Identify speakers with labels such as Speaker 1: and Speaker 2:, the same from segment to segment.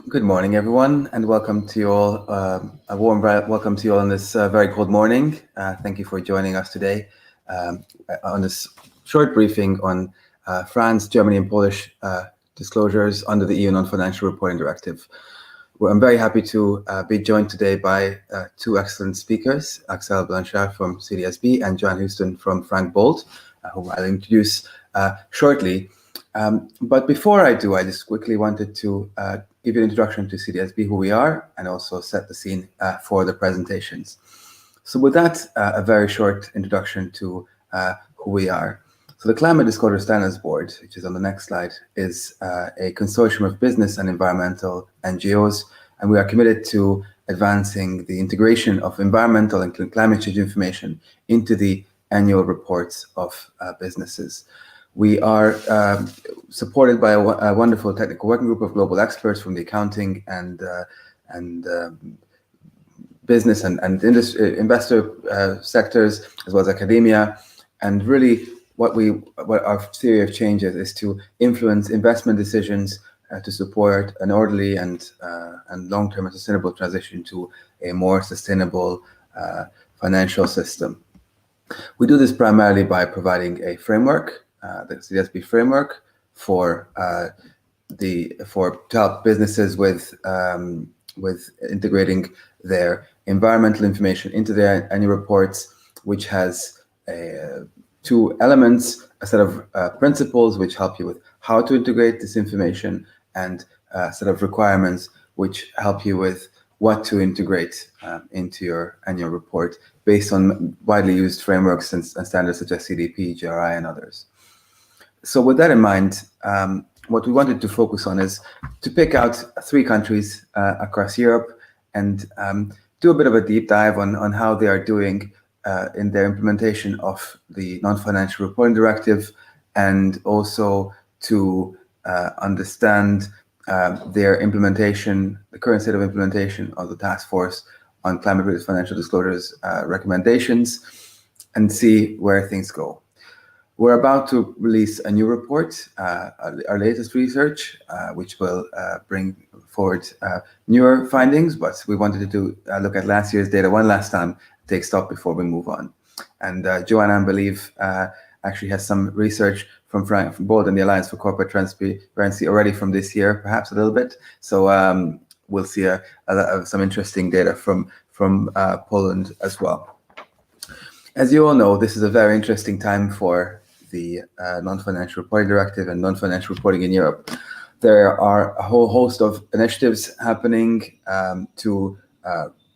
Speaker 1: Good morning, everyone, and welcome to you all. A warm welcome to you all on this very cold morning. Thank you for joining us today on this short briefing on France, Germany, and Polish disclosures under the EU Non-Financial Reporting Directive. I'm very happy to be joined today by two excellent speakers, Axelle Blanchard from CDSB and Joanne Houston from Frank Bolt, whom I'll introduce shortly. But before I do, I just quickly wanted to give you an introduction to CDSB, who we are, and also set the scene for the presentations. So with that, a very short introduction to who we are. So the Climate Disclosure Standards Board, which is on the next slide, is a consortium of business and environmental NGOs, and we are committed to advancing the integration of environmental and climate change information into the annual reports of businesses. We are supported by a wonderful technical working group of global experts from the accounting and business and industry, investor sectors, as well as academia. And really, what our theory of change is to influence investment decisions to support an orderly and long-term and sustainable transition to a more sustainable financial system. We do this primarily by providing a framework, the CDSB framework, to help businesses with integrating their environmental information into their annual reports, which has two elements: a set of principles which help you with how to integrate this information, and a set of requirements which help you with what to integrate into your annual report based on widely used frameworks and standards such as CDP, GRI, and others. So with that in mind, what we wanted to focus on is to pick out 3 countries across Europe and do a bit of a deep dive on how they are doing in their implementation of the Non-Financial Reporting Directive, and also to understand their implementation, the current state of implementation of the Task Force on Climate-Related Financial Disclosures recommendations, and see where things go. We're about to release a new report, our latest research, which will bring forward newer findings, but we wanted to look at last year's data one last time, take stock before we move on. And Joanne, I believe, actually has some research from Frank Bolt and the Alliance for Corporate Transparency already from this year, perhaps a little bit. So we'll see some interesting data from Poland as well. As you all know, this is a very interesting time for the Non-Financial Reporting Directive and non-financial reporting in Europe. There are a whole host of initiatives happening to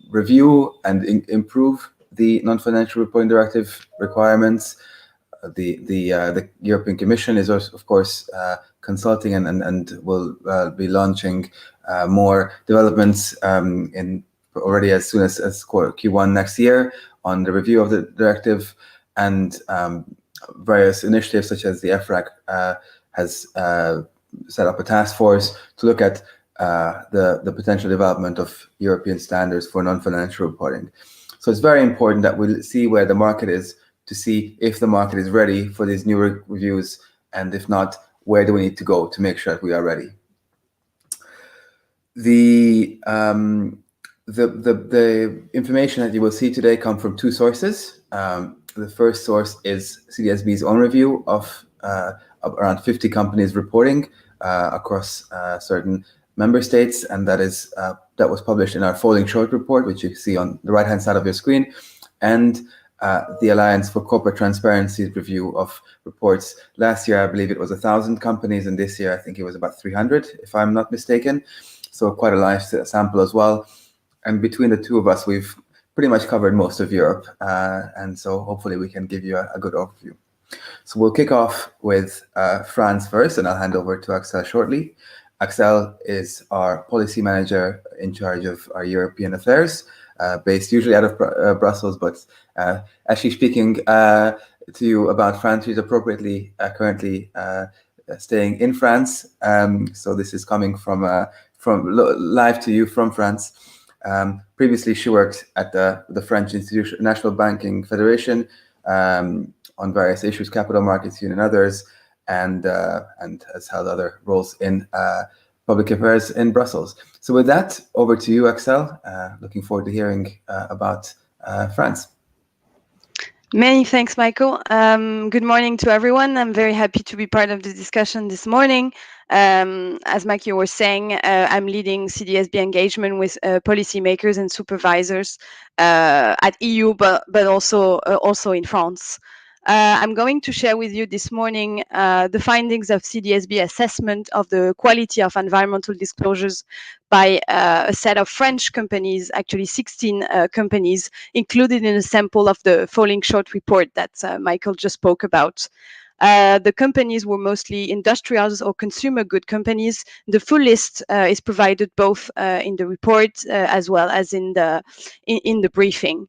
Speaker 1: review and improve the Non-Financial Reporting Directive requirements. The European Commission is, of course, consulting and will be launching more developments already as soon as Q1 next year on the review of the directive, and various initiatives such as the EFRAG has set up a task force to look at the potential development of European standards for non-financial reporting. So it's very important that we see where the market is, to see if the market is ready for these new reviews, and if not, where do we need to go to make sure that we are ready. The information that you will see today come from 2 sources. The first source is CDSB's own review of around 50 companies reporting across certain member states, and that was published in our folding short report, which you see on the right-hand side of your screen, and the Alliance for Corporate Transparency's review of reports. Last year, I believe it was 1,000 companies, and this year I think it was about 300, if I'm not mistaken. So quite a large sample as well. And between the 2 of us, we've pretty much covered most of Europe, and so hopefully we can give you a good overview. So we'll kick off with France first, and I'll hand over to Axelle shortly. Axelle is our policy manager in charge of our European affairs, based usually out of Brussels, but actually speaking to you about France, she's appropriately currently staying in France. So this is coming from live to you from France. Previously, she worked at the French National Banking Federation on various issues, capital markets union and others, and has held other roles in Public Affairs in Brussels. So with that, over to you, Axelle. Looking forward to hearing about France.
Speaker 2: Many thanks, Michael. Good morning to everyone. I'm very happy to be part of the discussion this morning. As Michael was saying, I'm leading CDSB engagement with policymakers and supervisors at EU, but also in France. I'm going to share with you this morning the findings of CDSB assessment of the quality of environmental disclosures by a set of French companies, actually 16 companies, included in a sample of the Falling Short report that Michael just spoke about. The companies were mostly industrials or consumer good companies. The full list is provided both in the report as well as in the briefing.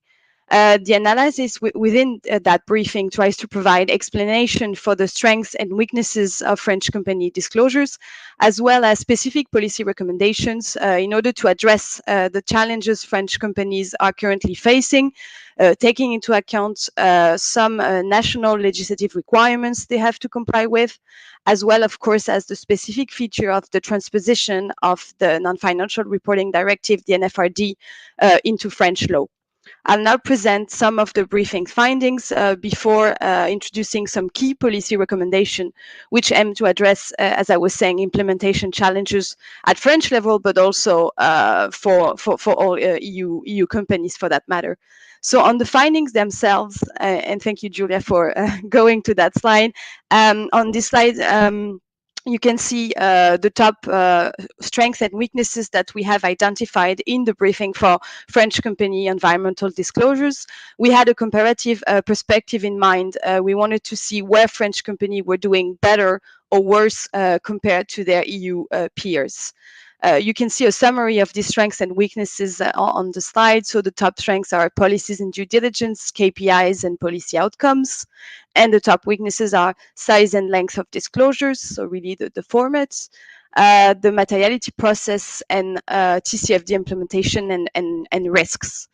Speaker 2: The analysis within that briefing tries to provide explanation for the strengths and weaknesses of French company disclosures, as well as specific policy recommendations in order to address the challenges French companies are currently facing, taking into account some national legislative requirements they have to comply with, as well, of course, as the specific feature of the transposition of the Non-Financial Reporting Directive, the NFRD, into French law. I'll now present some of the briefing findings before introducing some key policy recommendations, which aim to address, as I was saying, implementation challenges at French level, but also for all EU companies for that matter. So on the findings themselves, and thank you, Julia, for going to that slide. On this slide, you can see the top strengths and weaknesses that we have identified in the briefing for French company environmental disclosures. We had a comparative perspective in mind. We wanted to see where French companies were doing better or worse compared to their EU peers. You can see a summary of these strengths and weaknesses on the slide. So the top strengths are policies and due diligence, KPIs, and policy outcomes. And the top weaknesses are size and length of disclosures, so really the formats, the materiality process, and TCFD implementation and risks.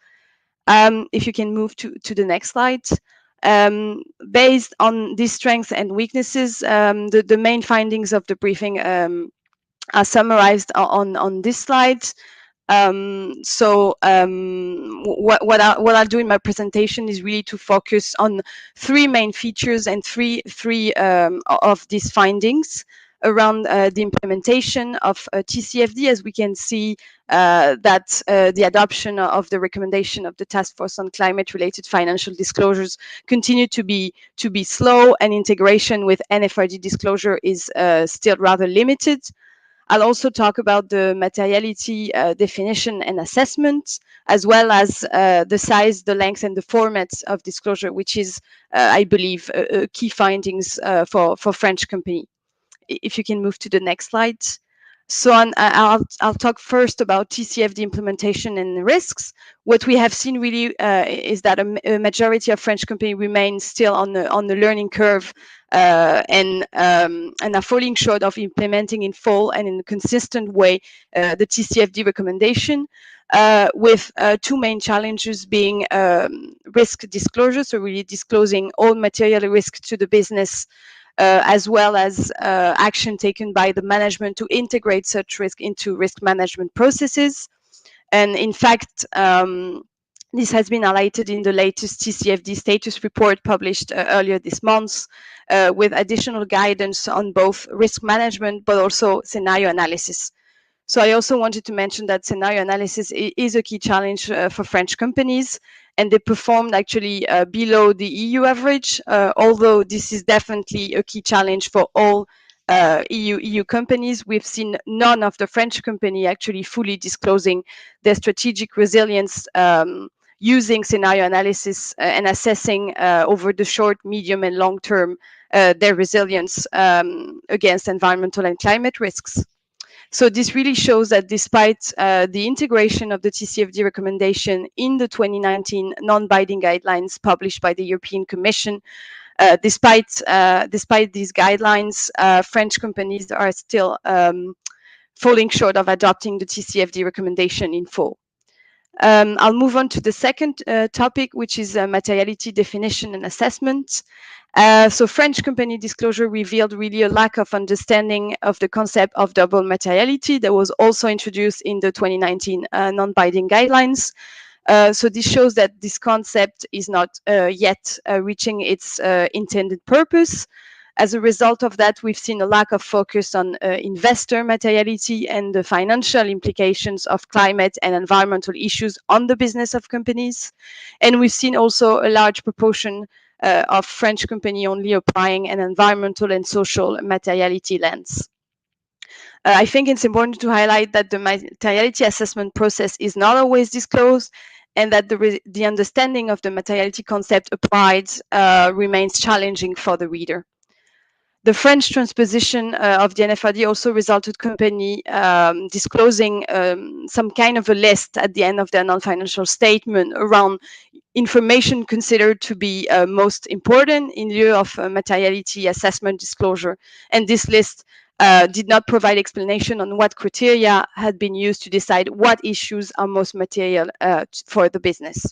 Speaker 2: If you can move to the next slide. Based on these strengths and weaknesses, the main findings of the briefing are summarized on this slide. What I'll do in my presentation is really to focus on three main features and three of these findings around the implementation of TCFD. As we can see that the adoption of the recommendation of the Task Force on Climate-Related Financial Disclosures continue to be slow, and integration with NFRD disclosure is still rather limited. I'll also talk about the materiality definition and assessment, as well as the size, the length, and the formats of disclosure, which is, I believe, key findings for French company. If you can move to the next slide. So I'll talk first about TCFD implementation and risks. What we have seen really is that a majority of French companies remain still on the learning curve and are falling short of implementing in full and in a consistent way the TCFD recommendation, with two main challenges being risk disclosure, so really disclosing all material risk to the business, as well as action taken by the management to integrate such risk into risk management processes. And in fact, this has been highlighted in the latest TCFD status report published earlier this month, with additional guidance on both risk management, but also scenario analysis. So I also wanted to mention that scenario analysis is a key challenge for French companies, and they performed actually below the EU average, although this is definitely a key challenge for all EU companies. We've seen none of the French company actually fully disclosing their strategic resilience using scenario analysis and assessing over the short, medium, and long term their resilience against environmental and climate risks. So this really shows that despite the integration of the TCFD recommendation in the 2019 non-binding guidelines published by the European Commission, despite these guidelines, French companies are still falling short of adopting the TCFD recommendation in full. I'll move on to the second topic, which is materiality definition and assessment. So French company disclosure revealed really a lack of understanding of the concept of double materiality that was also introduced in the 2019 non-binding guidelines. So this shows that this concept is not yet reaching its intended purpose. As a result of that, we've seen a lack of focus on investor materiality and the financial implications of climate and environmental issues on the business of companies. And we've seen also a large proportion of French company only applying an environmental and social materiality lens. I think it's important to highlight that the materiality assessment process is not always disclosed, and that the understanding of the materiality concept applied remains challenging for the reader. The French transposition of the NFRD also resulted company disclosing some kind of a list at the end of their non-financial statement around information considered to be most important in lieu of materiality assessment disclosure. And this list did not provide explanation on what criteria had been used to decide what issues are most material for the business.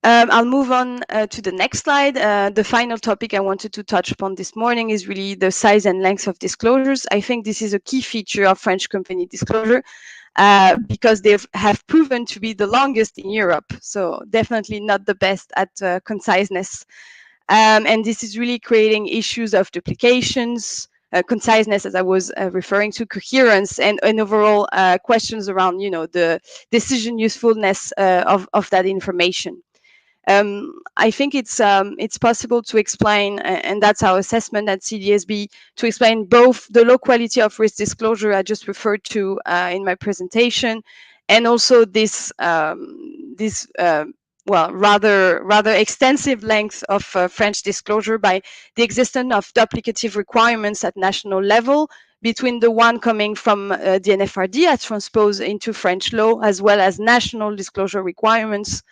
Speaker 2: I'll move on to the next slide. The final topic I wanted to touch upon this morning is really the size and length of disclosures. I think this is a key feature of French company disclosure because they have proven to be the longest in Europe. So definitely not the best at conciseness. And this is really creating issues of duplications, conciseness, as I was referring to, coherence, and overall questions around, the decision usefulness of that information. I think it's possible to explain, and that's our assessment at CDSB, to explain both the low quality of risk disclosure I just referred to in my presentation, and also this rather extensive length of French disclosure by the existence of duplicative requirements at national level between the one coming from the NFRD as transposed into French law, as well as national disclosure requirements.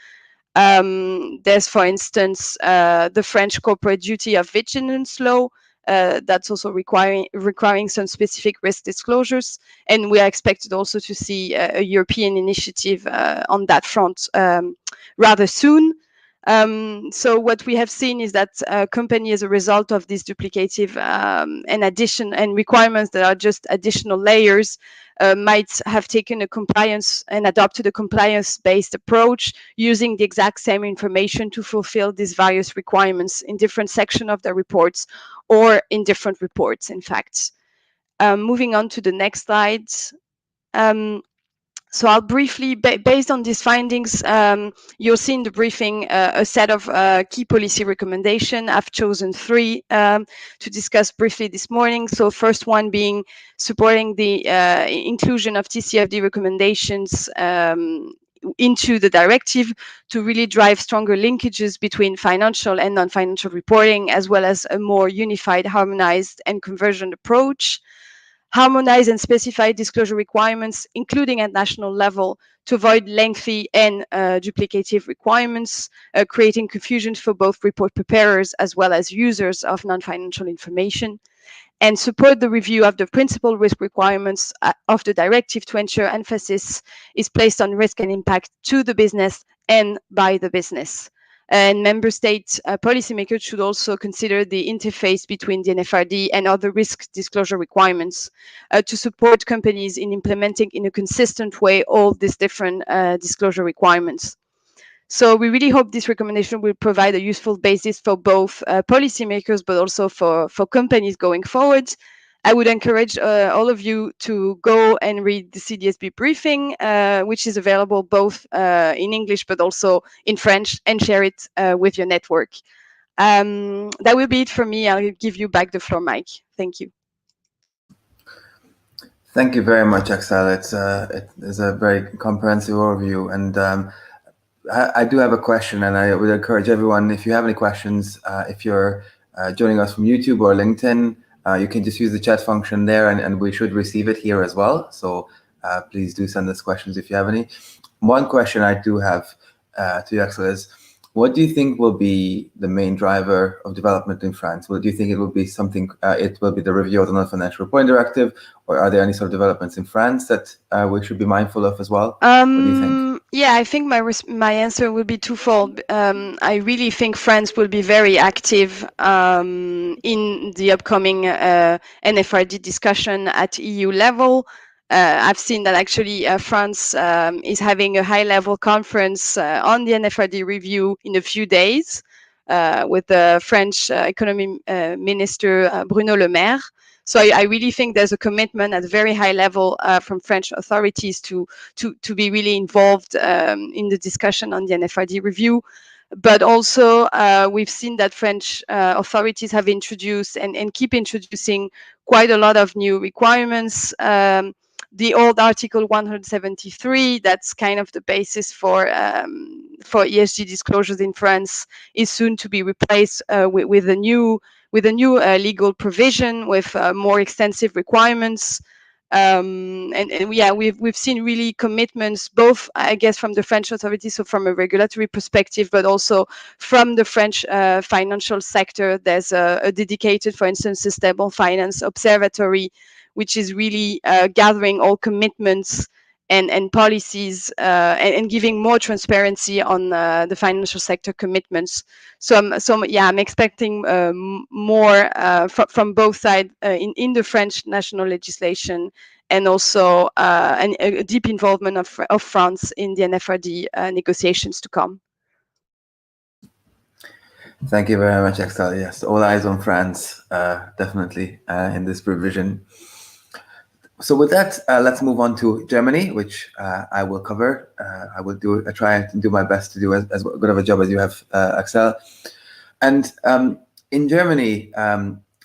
Speaker 2: There's, for instance, the French corporate duty of vigilance law that's also requiring some specific risk disclosures, and we are expected also to see a European initiative on that front rather soon. So what we have seen is that company, as a result of these duplicative and requirements that are just additional layers, might have taken a compliance and adopted a compliance-based approach using the exact same information to fulfill these various requirements in different sections of the reports or in different reports, in fact. Moving on to the next slide. So I'll briefly, based on these findings, you'll see in the briefing a set of key policy recommendations. I've chosen 3 to discuss briefly this morning. So first one being supporting the inclusion of TCFD recommendations into the directive to really drive stronger linkages between financial and non-financial reporting, as well as a more unified, harmonized, and convergent approach. Harmonize and specify disclosure requirements, including at national level, to avoid lengthy and duplicative requirements, creating confusion for both report preparers as well as users of non-financial information. And support the review of the principal risk requirements of the directive to ensure emphasis is placed on risk and impact to the business and by the business. And member state policymakers should also consider the interface between the NFRD and other risk disclosure requirements to support companies in implementing in a consistent way all these different disclosure requirements. So we really hope this recommendation will provide a useful basis for both policymakers, but also for companies going forward. I would encourage all of you to go and read the CDSB briefing, which is available both in English but also in French, and share it with your network. That will be it for me. I'll give you back the floor, Mike. Thank you.
Speaker 1: Thank you very much, Axelle. It is a very comprehensive overview, and I do have a question, and I would encourage everyone, if you have any questions, if you're joining us from YouTube or LinkedIn, you can just use the chat function there, and we should receive it here as well. So please do send us questions if you have any. One question I do have to you, Axelle, is what do you think will be the main driver of development in France? Well, do you think it will be something, it will be the review of the Non-Financial Reporting Directive, or are there any sort of developments in France that we should be mindful of as well? What do you think?
Speaker 2: Yeah, I think my answer will be twofold. I really think France will be very active in the upcoming NFRD discussion at EU level. I've seen that actually France is having a high-level conference on the NFRD review in a few days with the French economy minister Bruno Le Maire. So I really think there's a commitment at a very high level from French authorities to be really involved in the discussion on the NFRD review. But also, we've seen that French authorities have introduced and keep introducing quite a lot of new requirements. The old Article 173, that's kind of the basis for ESG disclosures in France, is soon to be replaced with a new legal provision with more extensive requirements. And yeah, we've seen really commitments, both I guess from the French authorities, so from a regulatory perspective, but also from the French financial sector. There's a dedicated, for instance, sustainable finance observatory, which is really gathering all commitments and policies and giving more transparency on the financial sector commitments. So I'm expecting more from both sides in the French national legislation, and also a deep involvement of France in the NFRD negotiations to come.
Speaker 1: Thank you very much, Axelle. Yes, all eyes on France, definitely in this provision. So with that, let's move on to Germany, which I will cover. I will try to do my best to do as good of a job as you have, Axelle. And in Germany,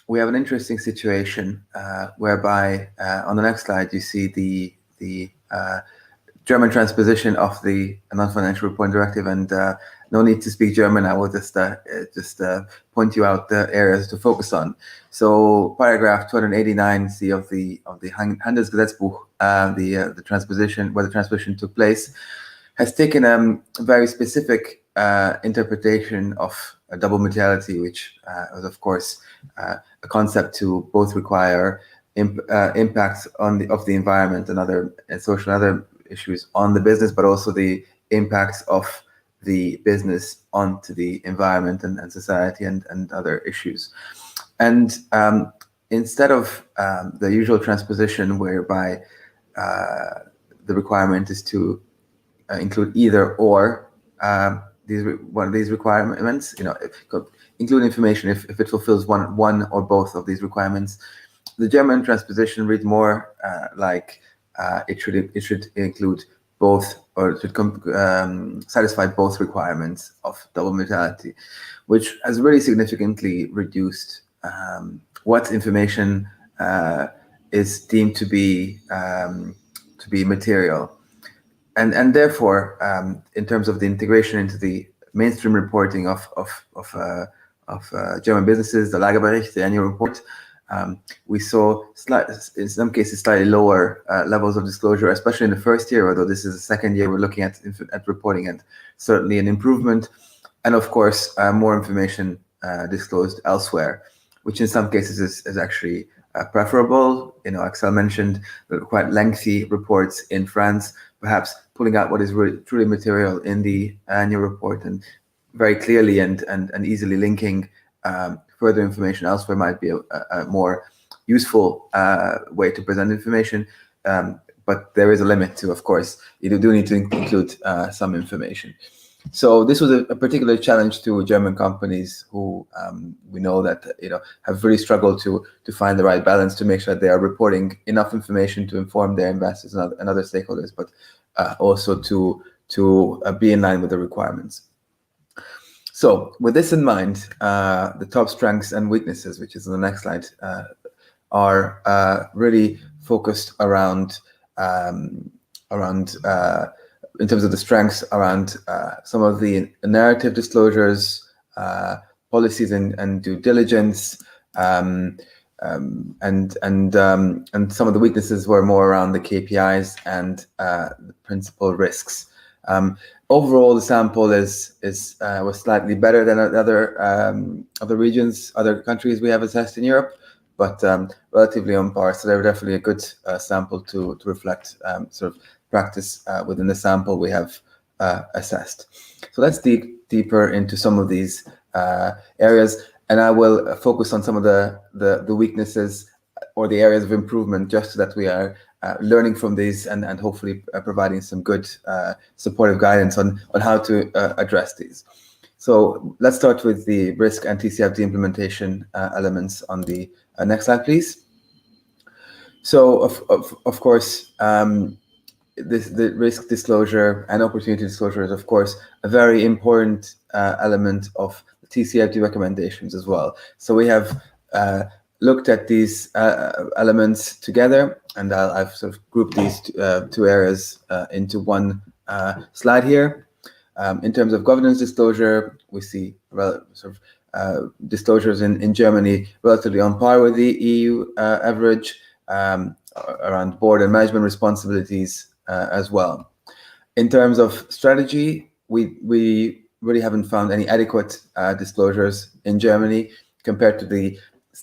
Speaker 1: we have an interesting situation whereby on the next slide you see the German transposition of the Non-Financial Reporting Directive, and no need to speak German. I will just point you out the areas to focus on. So, paragraph 289C of the Handelsgesetzbuch, the transposition where the transposition took place, has taken a very specific interpretation of a double materiality, which was, of course, a concept to both require impacts of the environment and other social and other issues on the business, but also the impacts of the business onto the environment and society and other issues. And instead of the usual transposition whereby the requirement is to include either or, one of these requirements, include information if it fulfills one or both of these requirements. The German transposition reads more like it should include both, or it should satisfy both requirements of double materiality, which has really significantly reduced what information is deemed to be material, and therefore, in terms of the integration into the mainstream reporting of German businesses, the Lagebericht, the annual report. We saw in some cases slightly lower levels of disclosure, especially in the first year, although this is the second year we're looking at reporting, and certainly an improvement. And of course, more information disclosed elsewhere, which in some cases is actually preferable. Axelle mentioned the quite lengthy reports in France, perhaps pulling out what is really, truly material in the annual report, and very clearly and easily linking further information elsewhere might be a more useful way to present information. But there is a limit to, of course, you do need to include some information. So this was a particular challenge to German companies who we know that have really struggled to find the right balance to make sure that they are reporting enough information to inform their investors and other stakeholders, but also to be in line with the requirements. So with this in mind, the top strengths and weaknesses, which is on the next slide, are really focused around in terms of the strengths around some of the narrative disclosures, policies and due diligence, and some of the weaknesses were more around the KPIs and the principal risks. Overall, the sample was slightly better than other regions, other countries we have assessed in Europe, but relatively on par. So they were definitely a good sample to reflect sort of practice within the sample we have assessed. So let's dig deeper into some of these areas, and I will focus on some of the weaknesses or the areas of improvement, just so that we are learning from these and hopefully providing some good supportive guidance on how to address these. So let's start with the risk and TCFD implementation elements on the next slide, please. So of course, the risk disclosure and opportunity disclosure is, of course, a very important element of the TCFD recommendations as well. So we have looked at these elements together, and I've sort of grouped these two areas into one slide here. In terms of governance disclosure, we see disclosures in Germany relatively on par with the EU average around board and management responsibilities as well. In terms of strategy, we really haven't found any adequate disclosures in Germany compared to the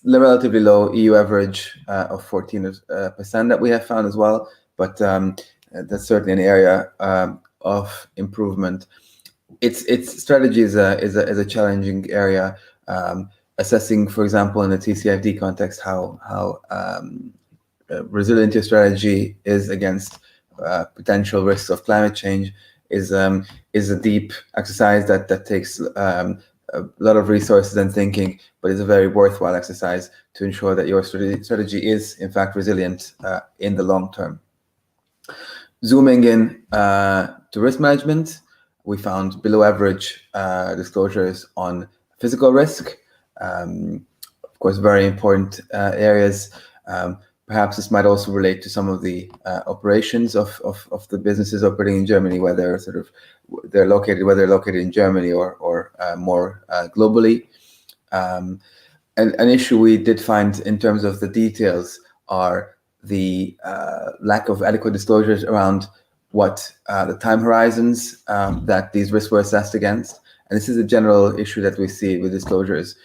Speaker 1: relatively low EU average of 14% that we have found as well. But that's certainly an area of improvement. Its strategy is a challenging area. Assessing, for example, in the TCFD context, how resilient your strategy is against potential risks of climate change is a deep exercise that takes a lot of resources and thinking, but it's a very worthwhile exercise to ensure that your strategy is in fact resilient in the long term. Zooming in to risk management, we found below average disclosures on physical risk. Of course, very important areas. Perhaps this might also relate to some of the operations of the businesses operating in Germany, whether they're located in Germany or more globally. An issue we did find in terms of the details are the lack of adequate disclosures around what the time horizons that these risks were assessed against. And this is a general issue that we see with disclosures.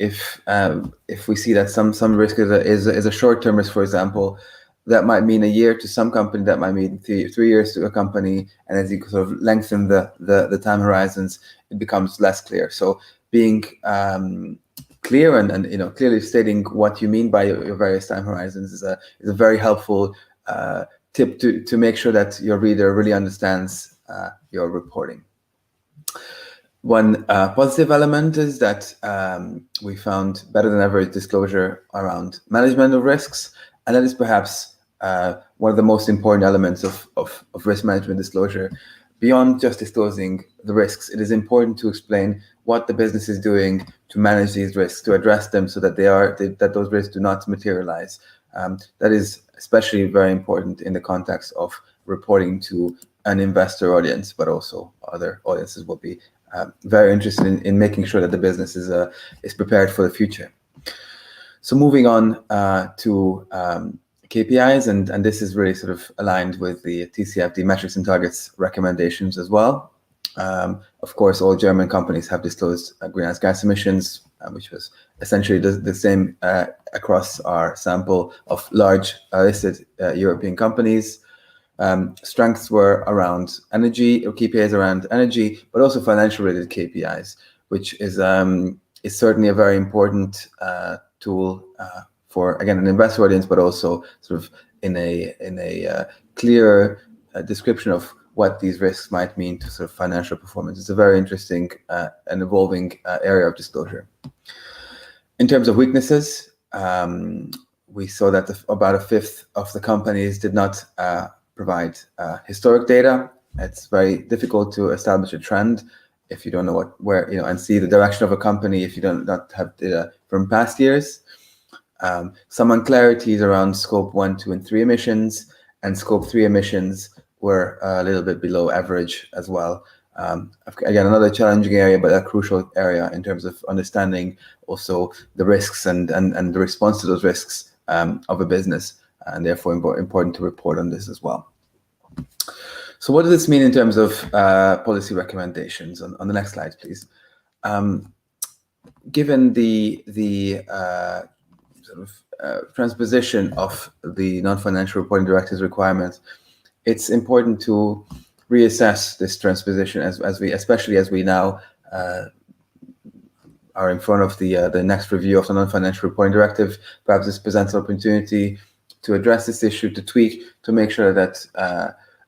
Speaker 1: If we see that some risk is a short-term risk, for example, that might mean a year to some company, that might mean 3 years to a company, and as you sort of lengthen the time horizons, it becomes less clear. So being clear and clearly stating what you mean by your various time horizons is a very helpful tip to make sure that your reader really understands your reporting. One positive element is that we found better than average disclosure around management of risks, and that is perhaps one of the most important elements of risk management disclosure. Beyond just disclosing the risks, it is important to explain what the business is doing to manage these risks, to address them, so that that those risks do not materialize. That is especially very important in the context of reporting to an investor audience, but also other audiences will be very interested in making sure that the business is prepared for the future. So moving on to KPIs, and this is really sort of aligned with the TCFD metrics and targets recommendations as well. Of course, all German companies have disclosed greenhouse gas emissions, which was essentially the same across our sample of large listed European companies. Strengths were around energy, or KPIs around energy, but also financial related KPIs, which is certainly a very important tool for, again, an investor audience, but also sort of in a clear description of what these risks might mean to sort of financial performance. It's a very interesting and evolving area of disclosure. In terms of weaknesses, we saw that about a fifth of the companies did not provide historic data. It's very difficult to establish a trend if you don't know and see the direction of a company if you not have data from past years. Some unclarities around scope 1, 2, and 3 emissions, and scope 3 emissions were a little bit below average as well. Again, another challenging area, but a crucial area in terms of understanding also the risks and the response to those risks of a business, and therefore important to report on this as well. So what does this mean in terms of policy recommendations? On the next slide, please. Given the transposition of the Non-Financial Reporting Directive's requirements, it's important to reassess this transposition especially as we now are in front of the next review of the Non-Financial Reporting Directive. Perhaps this presents an opportunity to address this issue, to tweak, to make sure that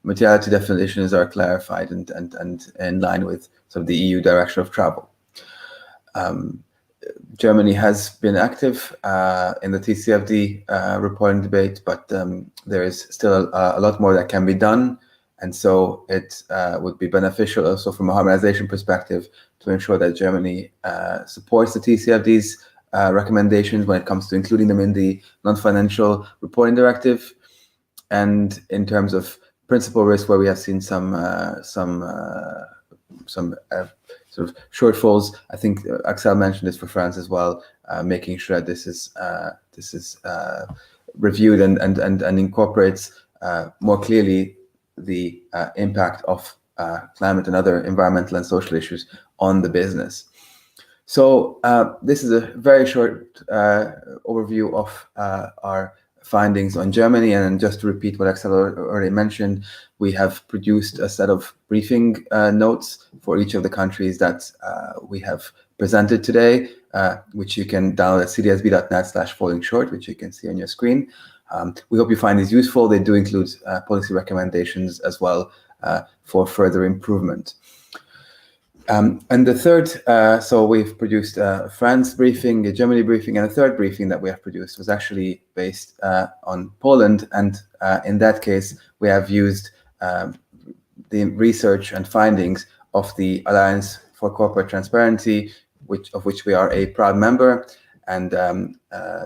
Speaker 1: materiality definitions are clarified and in line with sort of the EU direction of travel. Germany has been active in the TCFD reporting debate, but there is still a lot more that can be done. And so it would be beneficial also from a harmonization perspective to ensure that Germany supports the TCFD's recommendations when it comes to including them in the Non-Financial Reporting Directive. And in terms of principal risk, where we have seen some sort of shortfalls, I think Axelle mentioned this for France as well, making sure that this is reviewed and incorporates more clearly the impact of climate and other environmental and social issues on the business. So this is a very short overview of our findings on Germany. And just to repeat what Axelle already mentioned, we have produced a set of briefing notes for each of the countries that we have presented today, which you can download at cdsb.net/fallingshort, which you can see on your screen. We hope you find these useful. They do include policy recommendations as well for further improvement. And the third, so we've produced a France briefing, a Germany briefing, and a third briefing that we have produced was actually based on Poland. And in that case, we have used the research and findings of the Alliance for Corporate Transparency, of which we are a proud member. And the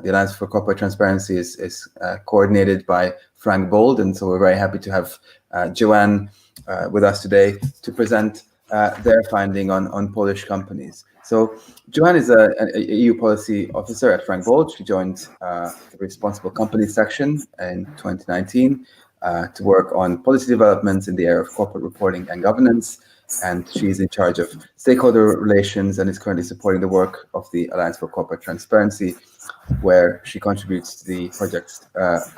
Speaker 1: Alliance for Corporate Transparency is coordinated by Frank Bold. And so we're very happy to have Joanne with us today to present their finding on Polish companies. So Joanne is an EU policy officer at Frank Bold. She joined the Responsible Companies section in 2019 to work on policy developments in the area of corporate reporting and governance. And she's in charge of stakeholder relations and is currently supporting the work of the Alliance for Corporate Transparency, where she contributes to the project's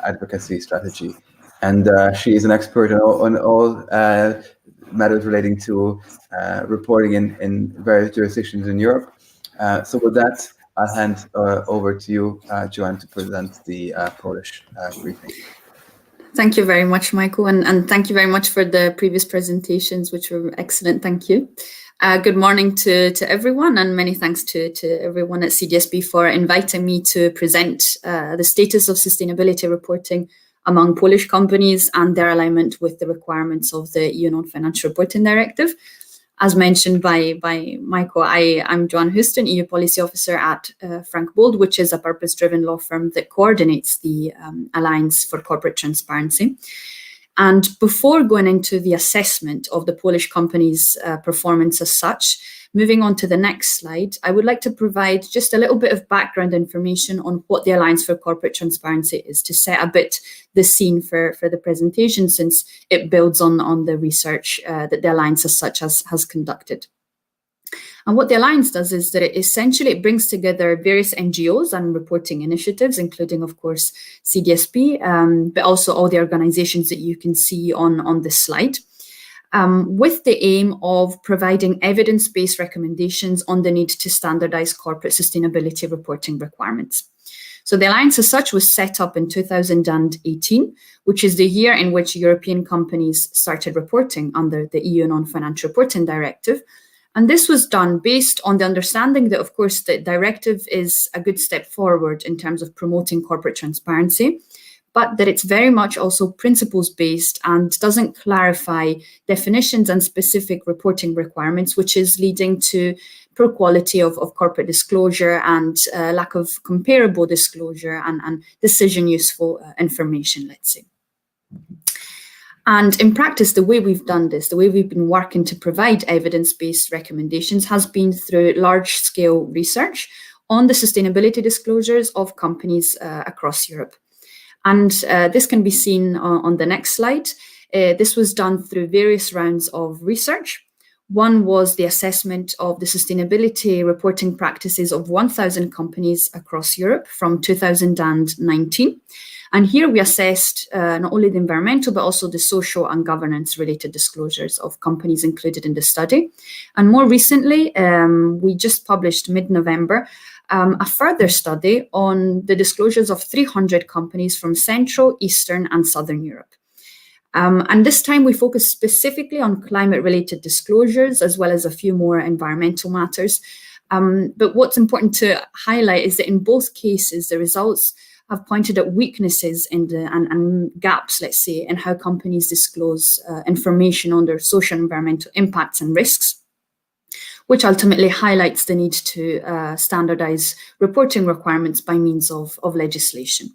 Speaker 1: advocacy strategy. And she is an expert on all matters relating to reporting in various jurisdictions in Europe. So with that, I'll hand over to you, Joanne, to present the Polish briefing.
Speaker 3: Thank you very much, Michael, and thank you very much for the previous presentations, which were excellent. Thank you. Good morning to everyone, and many thanks to everyone at CDSB for inviting me to present the status of sustainability reporting among Polish companies and their alignment with the requirements of the EU Non-Financial Reporting Directive. As mentioned by Michael, I'm Joanne Houston, EU Policy Officer at Frank Bold, which is a purpose-driven law firm that coordinates the Alliance for Corporate Transparency. And before going into the assessment of the Polish company's performance as such, moving on to the next slide, I would like to provide just a little bit of background information on what the Alliance for Corporate Transparency is, to set a bit the scene for the presentation, since it builds on the research that the Alliance as such has conducted. And what the Alliance does is that it brings together various NGOs and reporting initiatives, including, of course, CDSB, but also all the organizations that you can see on this slide, with the aim of providing evidence-based recommendations on the need to standardize corporate sustainability reporting requirements. So the Alliance as such was set up in 2018, which is the year in which European companies started reporting under the EU Non-Financial Reporting Directive. And this was done based on the understanding that, of course, the directive is a good step forward in terms of promoting corporate transparency, but that it's very much also principles-based and doesn't clarify definitions and specific reporting requirements, which is leading to poor quality of corporate disclosure and lack of comparable disclosure and decision-useful information, let's say. And in practice, the way we've done this, the way we've been working to provide evidence-based recommendations has been through large-scale research on the sustainability disclosures of companies across Europe. And this can be seen on the next slide. This was done through various rounds of research. One was the assessment of the sustainability reporting practices of 1,000 companies across Europe from 2019. And here we assessed not only the environmental, but also the social and governance related disclosures of companies included in the study. And more recently, we just published mid-November a further study on the disclosures of 300 companies from Central, Eastern and Southern Europe. And this time we focus specifically on climate-related disclosures, as well as a few more environmental matters. But what's important to highlight is that in both cases, the results have pointed at weaknesses in and gaps, let's say, in how companies disclose information on their social and environmental impacts and risks, which ultimately highlights the need to standardize reporting requirements by means of legislation.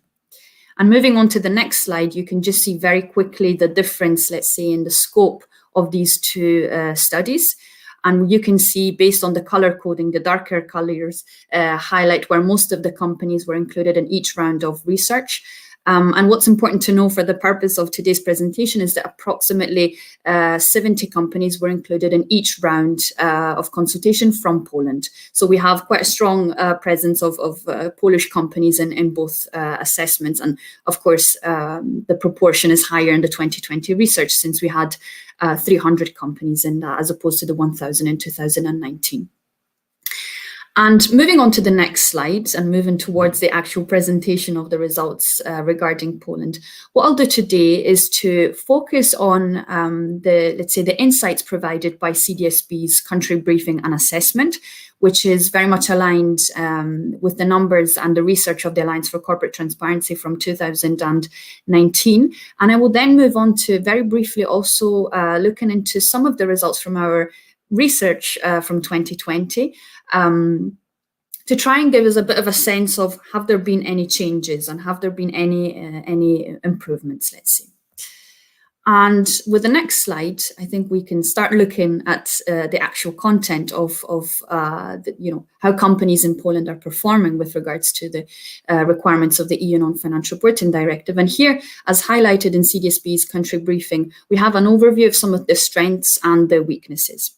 Speaker 3: And moving on to the next slide, you can just see very quickly the difference, let's say, in the scope of these two studies. And you can see, based on the color coding, the darker colors highlight where most of the companies were included in each round of research. And what's important to know for the purpose of today's presentation is that approximately 70 companies were included in each round of consultation from Poland. So we have quite a strong presence of Polish companies in both assessments. And of course, the proportion is higher in the 2020 research, since we had 300 companies in that, as opposed to the 1,000 in 2019. And moving on to the next slide and moving towards the actual presentation of the results regarding Poland, what I'll do today is to focus on let's say, the insights provided by CDSB's country briefing and assessment, which is very much aligned with the numbers and the research of the Alliance for Corporate Transparency from 2019. And I will then move on to very briefly also looking into some of the results from our research from 2020, to try and give us a bit of a sense of, have there been any changes and have there been any improvements, let's see. And with the next slide, I think we can start looking at the actual content of how companies in Poland are performing with regards to the requirements of the EU Non-Financial Reporting Directive. And here, as highlighted in CDSB's country briefing, we have an overview of some of the strengths and the weaknesses.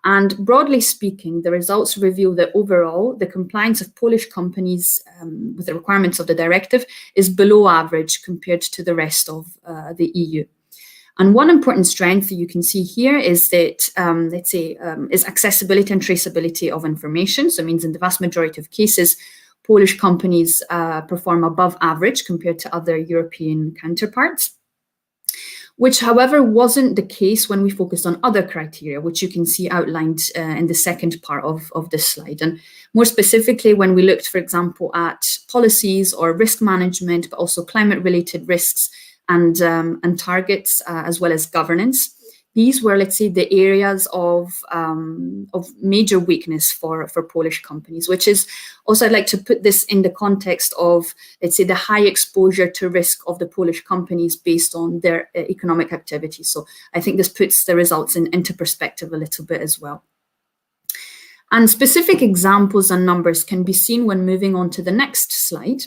Speaker 3: And broadly speaking, the results reveal that overall, the compliance of Polish companies with the requirements of the directive is below average compared to the rest of the EU. And one important strength that you can see here is that, let's say, is accessibility and traceability of information. So it means in the vast majority of cases, Polish companies perform above average compared to other European counterparts, which, however, wasn't the case when we focused on other criteria, which you can see outlined in the second part of this slide. And more specifically, when we looked, for example, at policies or risk management, but also climate-related risks and targets, as well as governance. These were, let's say, the areas of major weakness for Polish companies, which is also, I'd like to put this in the context of, let's say, the high exposure to risk of the Polish companies based on their economic activity. So I think this puts the results into perspective a little bit as well. And specific examples and numbers can be seen when moving on to the next slide,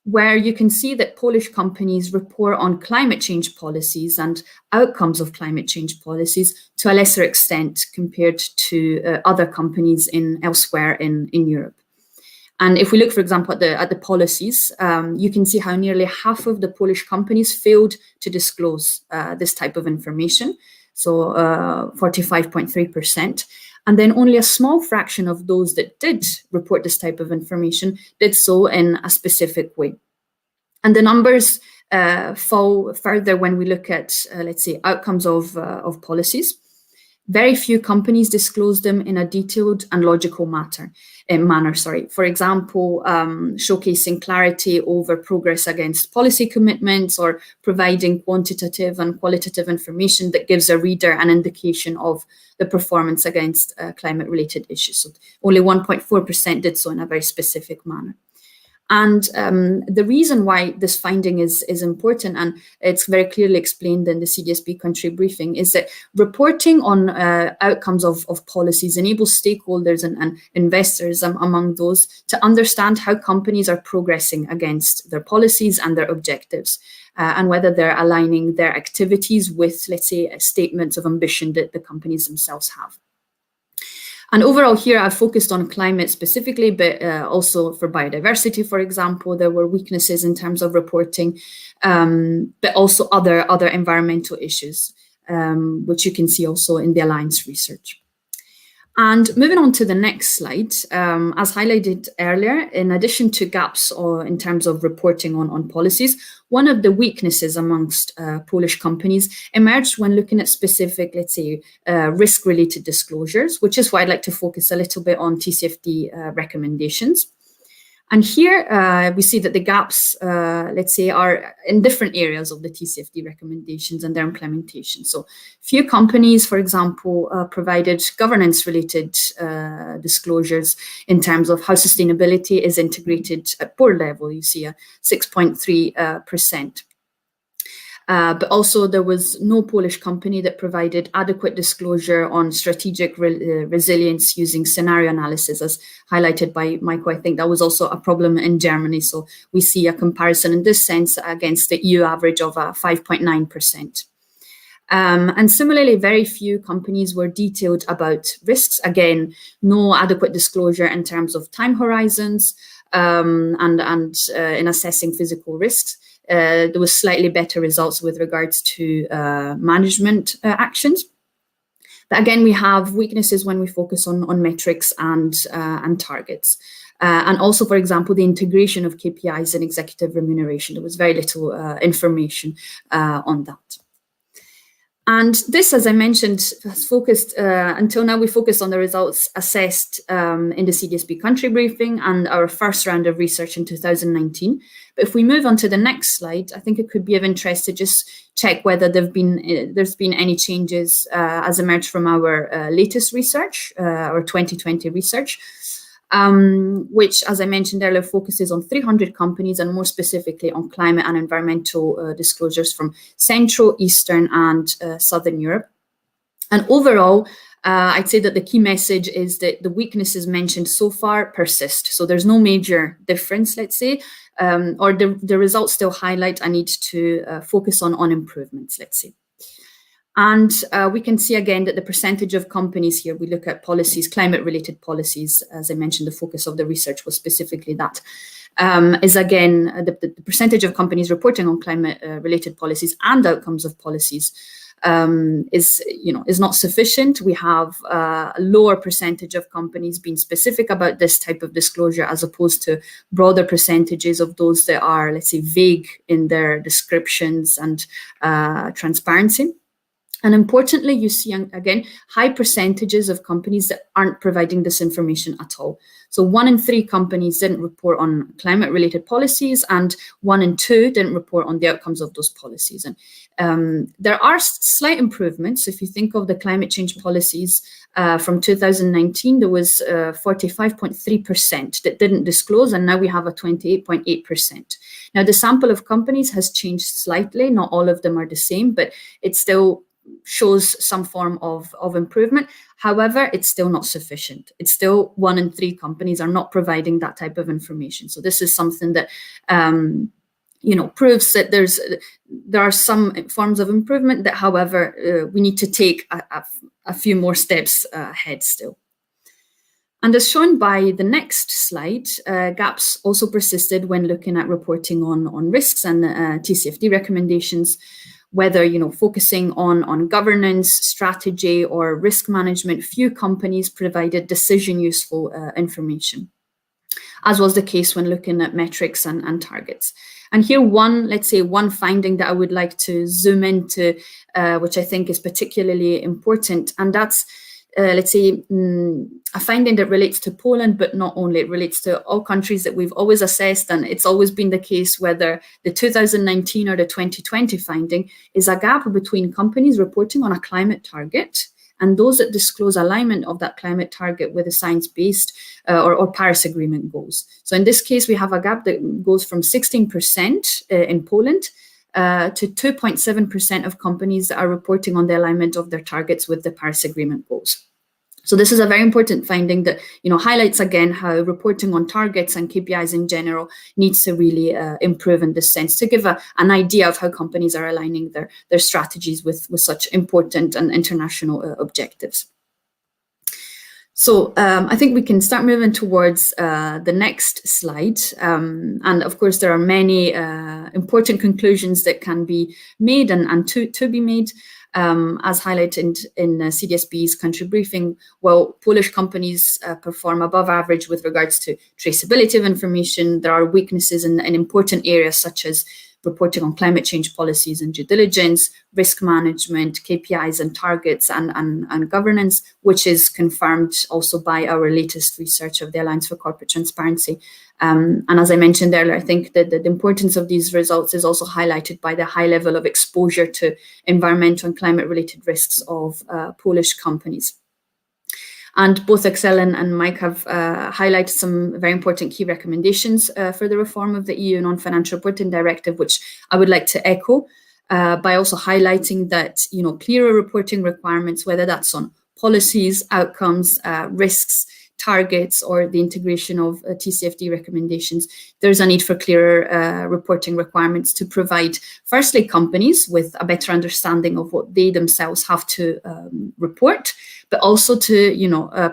Speaker 3: where you can see that Polish companies report on climate change policies and outcomes of climate change policies to a lesser extent compared to other companies elsewhere in Europe. And if we look, for example, at the policies, you can see how nearly half of the Polish companies failed to disclose this type of information, so 45.3%. And then only a small fraction of those that did report this type of information did so in a specific way. And the numbers fall further when we look at, let's say, outcomes of policies. Very few companies disclose them in a detailed and logical manner. For example, showcasing clarity over progress against policy commitments, or providing quantitative and qualitative information that gives a reader an indication of the performance against climate-related issues. So only 1.4% did so in a very specific manner. And the reason why this finding is important, and it's very clearly explained in the CDSB country briefing, is that reporting on outcomes of policies enables stakeholders and investors, among those, to understand how companies are progressing against their policies and their objectives, and whether they're aligning their activities with, let's say, statements of ambition that the companies themselves have. And overall here, I've focused on climate specifically, but also for biodiversity, for example, there were weaknesses in terms of reporting, but also other environmental issues, which you can see also in the Alliance research. And moving on to the next slide, as highlighted earlier, in addition to gaps in terms of reporting on policies, one of the weaknesses amongst Polish companies emerged when looking at specific, let's say, risk-related disclosures, which is why I'd like to focus a little bit on TCFD recommendations. And here we see that the gaps, let's say, are in different areas of the TCFD recommendations and their implementation. So few companies, for example, provided governance-related disclosures in terms of how sustainability is integrated at board level. You see a 6.3%. But also there was no Polish company that provided adequate disclosure on strategic resilience using scenario analysis, as highlighted by Michael. I think that was also a problem in Germany. So we see a comparison in this sense against the EU average of 5.9%. And similarly, very few companies were detailed about risks. Again, no adequate disclosure in terms of time horizons and in assessing physical risks. There was slightly better results with regards to management actions. But again, we have weaknesses when we focus on metrics and targets. And also, for example, the integration of KPIs in executive remuneration. There was very little information on that. And this, as I mentioned, has focused, until now we focused on the results assessed in the CDSB country briefing and our first round of research in 2019. But if we move on to the next slide, I think it could be of interest to just check whether there's been any changes as emerged from our latest research, our 2020 research. Which, as I mentioned earlier, focuses on 300 companies and more specifically on climate and environmental disclosures from Central, Eastern and Southern Europe. And overall, I'd say that the key message is that the weaknesses mentioned so far persist. So there's no major difference, let's say, or the results still highlight a need to focus on improvements, let's say. And we can see again that the percentage of companies here, we look at policies, climate-related policies, as I mentioned, the focus of the research was specifically that, is again, the percentage of companies reporting on climate-related policies and outcomes of policies is not sufficient. We have a lower percentage of companies being specific about this type of disclosure as opposed to broader percentages of those that are, let's say, vague in their descriptions and transparency. And importantly, you see, again, high percentages of companies that aren't providing this information at all. So 1 in 3 companies didn't report on climate-related policies and 1 in 2 didn't report on the outcomes of those policies. And there are slight improvements. If you think of the climate change policies from 2019, there was 45.3% that didn't disclose, and now we have a 28.8%. Now, the sample of companies has changed slightly. Not all of them are the same, but it's still shows some form of improvement. However, it's still not sufficient. It's still 1 in 3 companies are not providing that type of information. So this is something that proves that there are some forms of improvement that, however, we need to take a few more steps ahead still. And as shown by the next slide, gaps also persisted when looking at reporting on risks and TCFD recommendations. Whether focusing on governance, strategy, or risk management, few companies provided decision-useful information, as was the case when looking at metrics and targets. And here, one finding that I would like to zoom into, which I think is particularly important, and that's a finding that relates to Poland, but not only. It relates to all countries that we've always assessed, and it's always been the case whether the 2019 or the 2020 finding is a gap between companies reporting on a climate target and those that disclose alignment of that climate target with the science-based or Paris Agreement goals. So in this case, we have a gap that goes from 16% in Poland to 2.7% of companies that are reporting on the alignment of their targets with the Paris Agreement goals. So this is a very important finding that highlights again how reporting on targets and KPIs in general needs to really improve in this sense to give an idea of how companies are aligning their strategies with such important and international objectives. So I think we can start moving towards the next slide. And of course, there are many important conclusions that can be made and to be made. As highlighted in CDSB's country briefing, well, Polish companies perform above average with regards to traceability of information. There are weaknesses in important areas such as reporting on climate change policies and due diligence, risk management, KPIs and targets, and governance, which is confirmed also by our latest research of the Alliance for Corporate Transparency. And as I mentioned earlier, I think that the importance of these results is also highlighted by the high level of exposure to environmental and climate-related risks of Polish companies. And both Axelle and Mike have highlighted some very important key recommendations for the reform of the EU Non-Financial Reporting Directive, which I would like to echo by also highlighting that, clearer reporting requirements, whether that's on policies, outcomes, risks, targets, or the integration of TCFD recommendations, there's a need for clearer reporting requirements to provide, firstly, companies with a better understanding of what they themselves have to report, but also to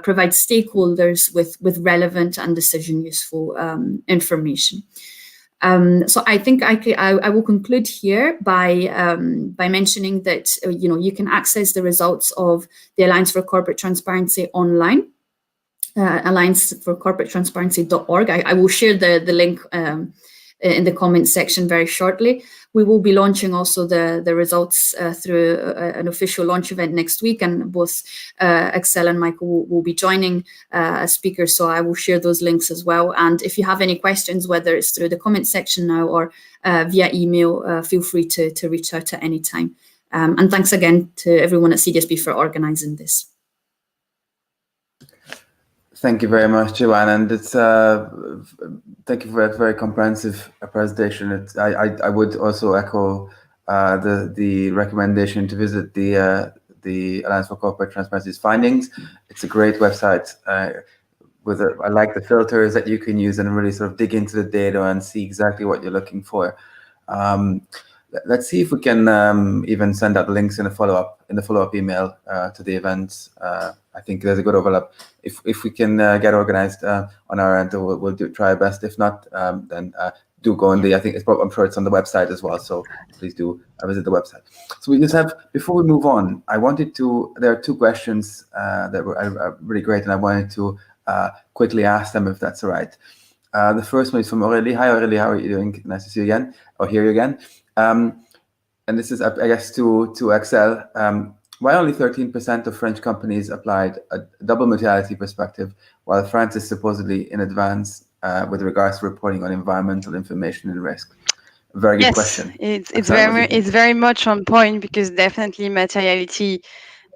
Speaker 3: provide stakeholders with relevant and decision useful information. So I think I will conclude here by mentioning that you can access the results of the Alliance for Corporate Transparency online. allianceforcorporatetransparency.org. I will share the link in the comments section very shortly. We will be launching also the results through an official launch event next week, and both Axelle and Michael will be joining as speakers, so I will share those links as well. And if you have any questions, whether it's through the comment section now or via email, feel free to reach out at any time. And thanks again to everyone at CDSB for organising this.
Speaker 1: Thank you very much, Joanne, and it's thank you for a very comprehensive presentation. I would also echo the recommendation to visit the Alliance for Corporate Transparency's findings. It's a great website. I like the filters that you can use and really sort of dig into the data and see exactly what you're looking for. Let's see if we can even send out links in the follow-up email to the events. I think there's a good overlap. If we can get organized on our end, we'll try our best. If not, then do go on I'm sure it's on the website as well. So please do visit the website. So we just have, before we move on, there are two questions that are really great, and I wanted to quickly ask them, if that's all right. The first one is from Aurélie. Hi, Aurélie, how are you doing? Nice to see you again, or hear you again. And this is, I guess, to Axelle. Why only 13% of French companies applied a double materiality perspective, while France is supposedly in advance with regards to reporting on environmental information and risk? Very good question.
Speaker 2: It's very much on point, because definitely materiality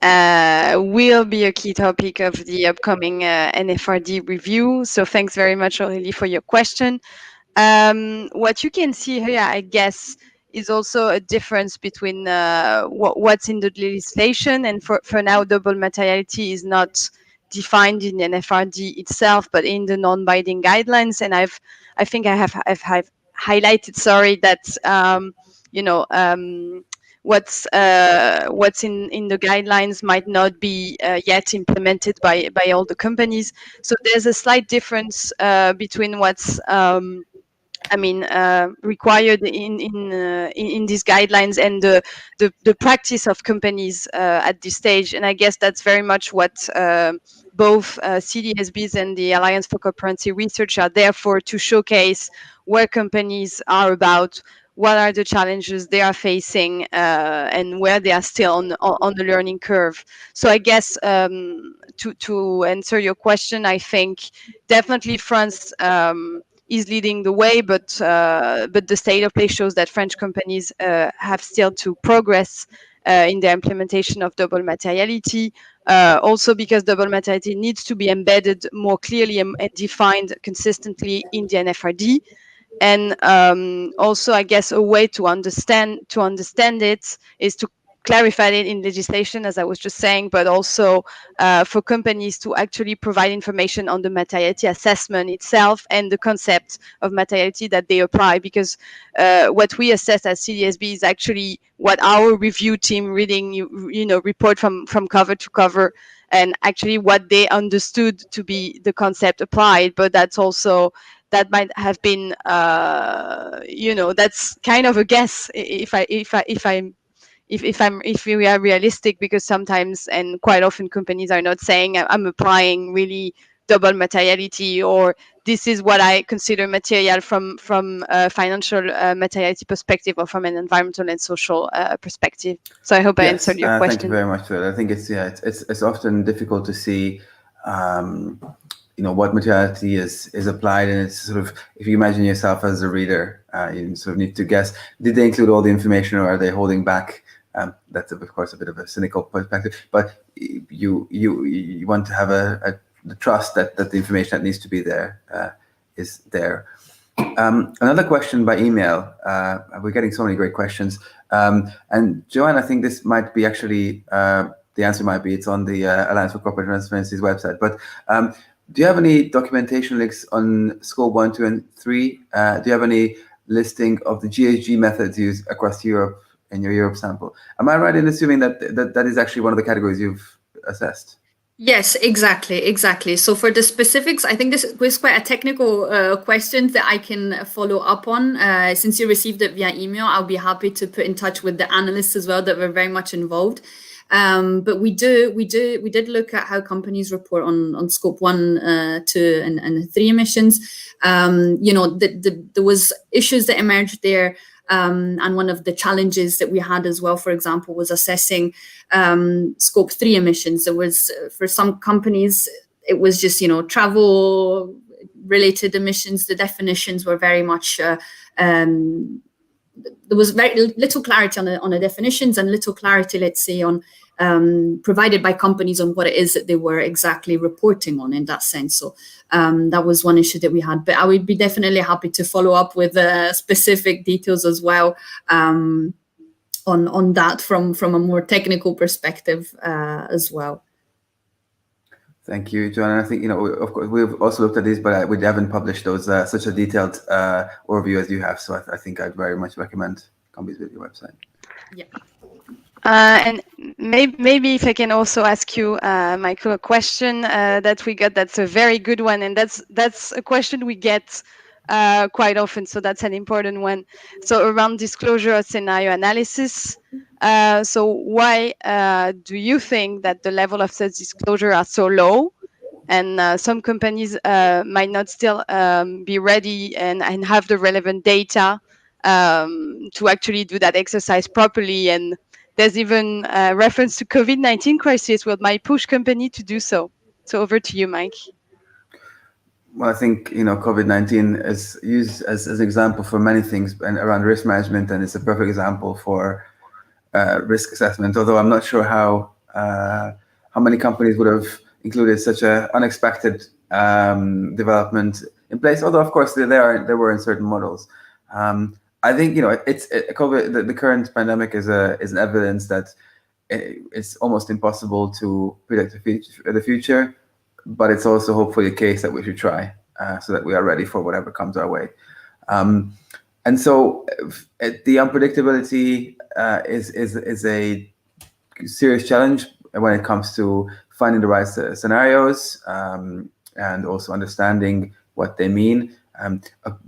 Speaker 2: will be a key topic of the upcoming NFRD review. So thanks very much, Aurélie, for your question. What you can see here, I guess, is also a difference between what's in the legislation, and for now, double materiality is not defined in the NFRD itself, but in the non-binding guidelines. And I think I have highlighted, that what's in the guidelines might not be yet implemented by all the companies. So there's a slight difference between what's required in these guidelines and the practice of companies at this stage. And I guess that's very much what both CDSBs and the Alliance for Corporate Research are there for, to showcase where companies are about, what are the challenges they are facing, and where they are still on the learning curve. So I guess to answer your question, I think definitely France is leading the way, but the state of play shows that French companies have still to progress in the implementation of double materiality. Also because double materiality needs to be embedded more clearly and defined consistently in the NFRD. And also, I guess, a way to understand it is to clarified it in legislation, as I was just saying, but also for companies to actually provide information on the materiality assessment itself and the concept of materiality that they apply, because what we assess as CDSB is actually what our review team reading, report from cover to cover, and actually what they understood to be the concept applied. But that's also, that might have been, that's kind of a guess if we are realistic, because sometimes and quite often companies are not saying I'm applying really double materiality, or this is what I consider material from a financial materiality perspective, or from an environmental and social perspective. So I hope I answered your question.
Speaker 1: Thank you very much for that. I think it's often difficult to see what materiality is applied, and it's sort of, if you imagine yourself as a reader, you sort of need to guess, did they include all the information, or are they holding back? That's of course a bit of a cynical perspective, but you want to have the trust that the information that needs to be there is there. Another question by email. We're getting so many great questions, and Joanne, I think this might be actually the answer might be, it's on the Alliance for Corporate Transparency's website. But do you have any documentation links on scope 1, 2, and 3? Do you have any listing of the GHG methods used across Europe in your Europe sample? Am I right in assuming that is actually one of the categories you've assessed?
Speaker 3: Yes, exactly. So for the specifics, I think this was quite a technical question that I can follow up on. Since you received it via email, I'll be happy to put in touch with the analysts as well that were very much involved. But we did look at how companies report on scope 1, 2, and 3 emissions. There was issues that emerged there. And one of the challenges that we had as well, for example, was assessing scope 3 emissions. There was, for some companies, it was just, travel related emissions. The definitions were very much, there was very little clarity on the definitions, and little clarity, let's say, on provided by companies on what it is that they were exactly reporting on in that sense. So that was one issue that we had, but I would be definitely happy to follow up with specific details as well on that from a more technical perspective as well.
Speaker 1: Thank you, Joanne. I think, of course, we've also looked at this, but we haven't published those such a detailed overview as you have. So I think I'd very much recommend copies with your website.
Speaker 3: Yeah.
Speaker 2: And maybe if I can also ask you, Michael, a question that we got. That's a very good one, and that's a question we get quite often. So that's an important one. So around disclosure scenario analysis. So why do you think that the level of such disclosure are so low? And some companies might not still be ready and have the relevant data to actually do that exercise properly. And there's even a reference to COVID-19 crisis, what might push company to do so. So over to you, Mike.
Speaker 1: Well, I think, COVID-19 is used as an example for many things and around risk management, and it's a perfect example for risk assessment. Although I'm not sure how many companies would have included such an unexpected development in place. Although, of course, there were in certain models. I think it's COVID. The current pandemic is an evidence that it's almost impossible to predict the future, but it's also hopefully a case that we should try so that we are ready for whatever comes our way. And so the unpredictability is a serious challenge when it comes to finding the right scenarios and also understanding what they mean.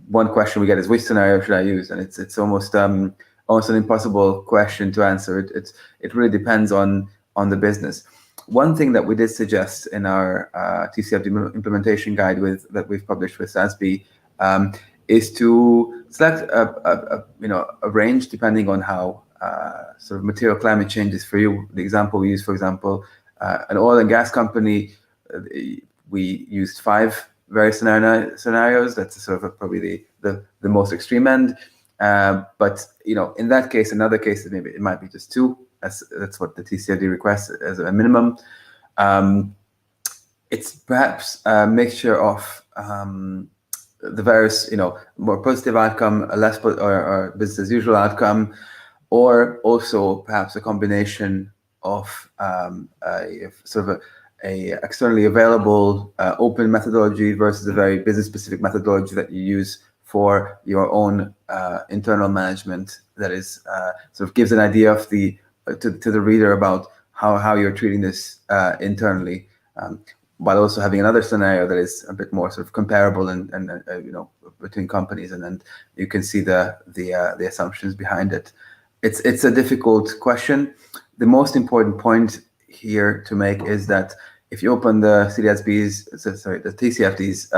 Speaker 1: One question we get is, which scenario should I use? And it's almost an impossible question to answer. It really depends on the business. One thing that we did suggest in our TCFD implementation guide that we've published with SASB is to select a range depending on how sort of material climate change is for you. The example we used, for example, an oil and gas company, we used 5 various scenarios. That's sort of probably the most extreme end. But in that case, in other cases, maybe it might be just 2. That's what the TCFD requests as a minimum. It's perhaps a mixture of the various, more positive outcome, a less or business as usual outcome, or also perhaps a combination of a sort of a externally available open methodology versus a very business-specific methodology that you use for your own internal management, that is sort of gives an idea of the to the reader about how you're treating this internally, while also having another scenario that is a bit more sort of comparable and you know, between companies, and then you can see the assumptions behind it. It's a difficult question. The most important point here to make is that if you open the the TCFD's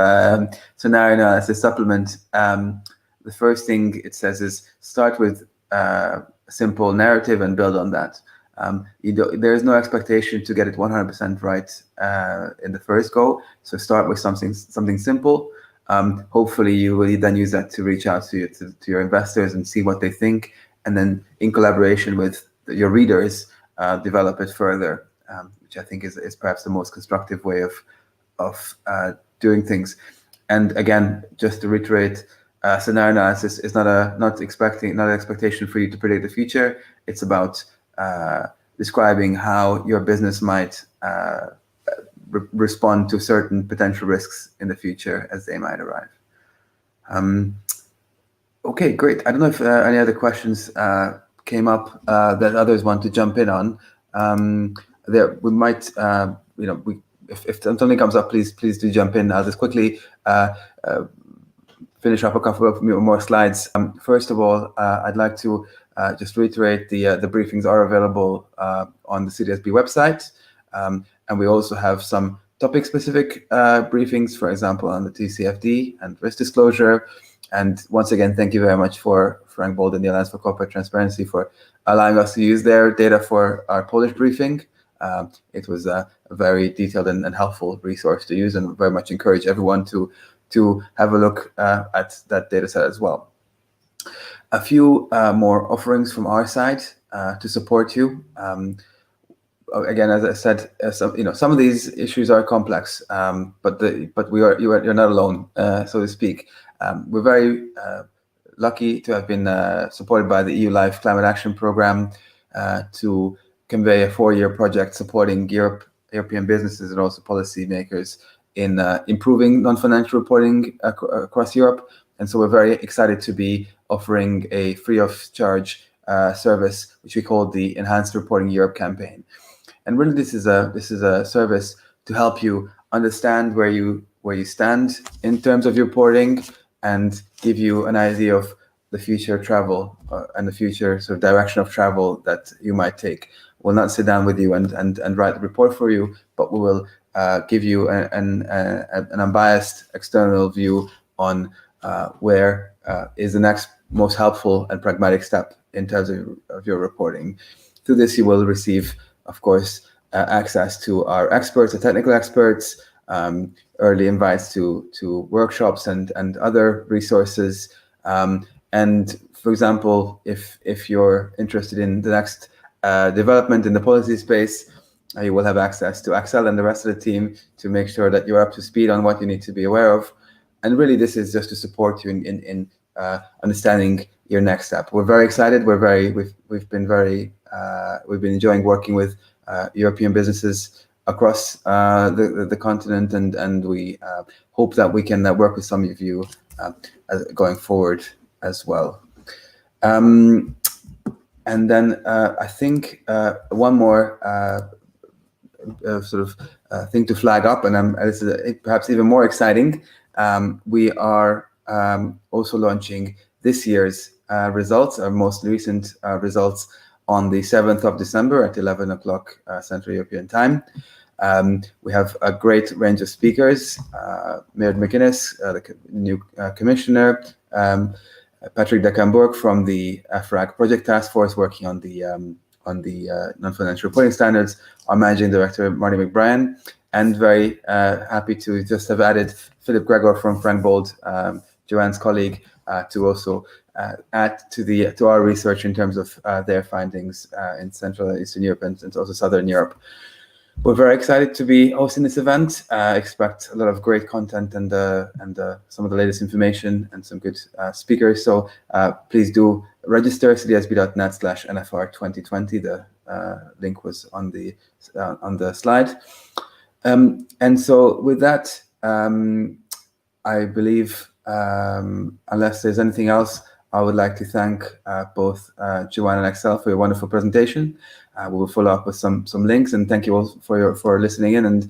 Speaker 1: scenario analysis supplement, the first thing it says is start with a simple narrative and build on that. There is no expectation to get it 100% right in the first go. So start with something simple. Hopefully you will then use that to reach out to your investors and see what they think, and then in collaboration with your readers, develop it further, which I think is perhaps the most constructive way of doing things. And again, just to reiterate, scenario analysis is not an expectation for you to predict the future. It's about describing how your business might respond to certain potential risks in the future as they might arrive. Okay, great. I don't know if any other questions came up that others want to jump in on. There we might, you know, if something comes up, please do jump in. I'll just quickly finish up a couple of more slides. First of all, I'd like to just reiterate the briefings are available on the CDSB website, and we also have some topic-specific briefings, for example, on the TCFD and risk disclosure. And once again, thank you very much for Frank Bold and the Alliance for Corporate Transparency for allowing us to use their data for our Polish briefing. It was a very detailed and helpful resource to use, and very much encourage everyone to have a look at that data set as well. A few more offerings from our side to support you. Again, as I said, some of these issues are complex, but you're not alone, so to speak. We're very lucky to have been supported by the EU Life Climate Action Programme to convey a 4-year project supporting European businesses and also policymakers in improving non-financial reporting across Europe. And so we're very excited to be offering a free of charge service, which we call the Enhanced Reporting Europe campaign. And really, this is a service to help you understand where you stand in terms of your reporting, and give you an idea of the future travel and the future sort of direction of travel that you might take. We'll not sit down with you and write the report for you, but we will give you an unbiased external view on where is the next most helpful and pragmatic step in terms of your reporting. Through this, you will receive, of course, access to our experts, the technical experts, early invites to workshops and other resources. And for example, if you're interested in the next development in the policy space, you will have access to Axelle and the rest of the team to make sure that you're up to speed on what you need to be aware of. And really, this is just to support you in understanding your next step. We're very excited. We've been enjoying working with European businesses across the continent, and we hope that we can work with some of you going forward as well. And then I think one more thing to flag up, and this is perhaps even more exciting. We are also launching this year's results, our most recent results, on the 7th of December at 11 o'clock Central European Time. We have a great range of speakers: Mayor McGuinness, the new commissioner, Patrick de Camburg from the EFRAG Project Task Force working on the non-financial reporting standards, our managing director Marty McBrien, and very happy to just have added Philip Gregor from Frank Bold, Joanne's colleague, to also add to our research in terms of their findings in Central and Eastern Europe and also Southern Europe. We're very excited to be hosting this event. Expect a lot of great content and some of the latest information and some good speakers. So please do register cdsb.net/NFR2020. The link was on the slide. And so with that, I believe, unless there's anything else, I would like to thank both Joanne and Axelle for your wonderful presentation. We will follow up with some links, and thank you all for listening in. And